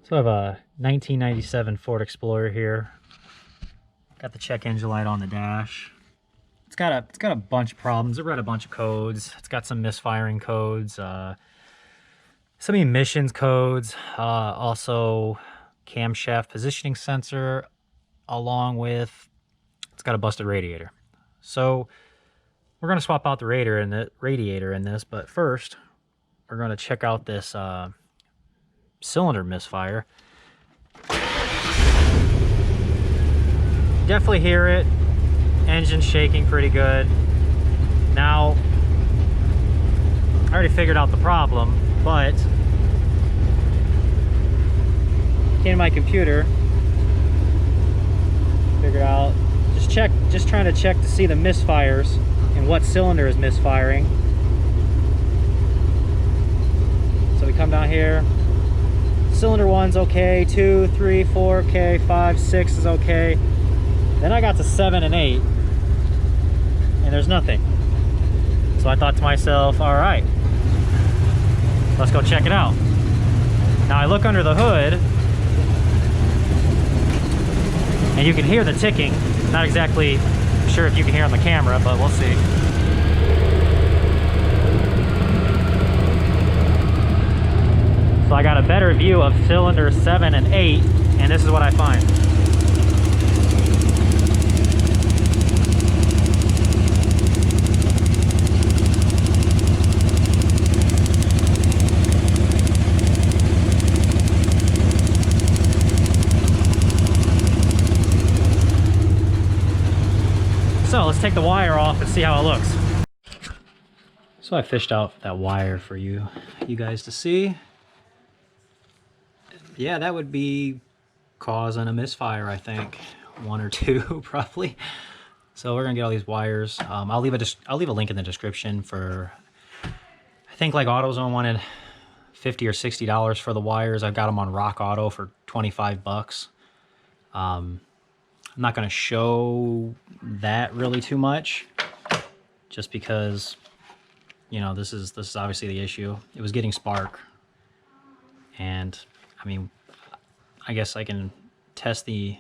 So I have a 1997 Ford Explorer here. Got the check engine light on the dash. It's got a bunch of problems. It read a bunch of codes. It's got some misfiring codes, some emissions codes, also camshaft positioning sensor, along with it's got a busted radiator. So we're gonna swap out the radiator in this, but first we're gonna check out this cylinder misfire. Definitely hear it. Engine shaking pretty good. Now, I already figured out the problem, but came to my computer, figured out, just trying to check to see the misfires and what cylinder is misfiring. So we come down here. Cylinder 1's okay, 2, 3, 4, okay, 5, 6 is okay. Then I got to 7 and 8, and there's nothing. So I thought to myself, all right, let's go check it out. Now I look under the hood, and you can hear the ticking. Not exactly sure if you can hear on the camera, but we'll see. So I got a better view of cylinder 7 and 8, and this is what I find. So let's take the wire off and see how it looks. So I fished out that wire for you guys to see. Yeah, that would be causing a misfire, I think. 1 or 2 probably. So we're gonna get all these wires. I'll leave a link in the description for, I think like AutoZone wanted $50 or $60 for the wires. I've got them on Rock Auto for 25 bucks. I'm not going to show that really too much, just because, you know, this is obviously the issue. It was getting spark, and I mean, I guess I can test the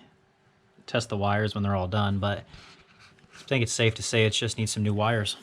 wires when they're all done, but I think it's safe to say it just needs some new wires.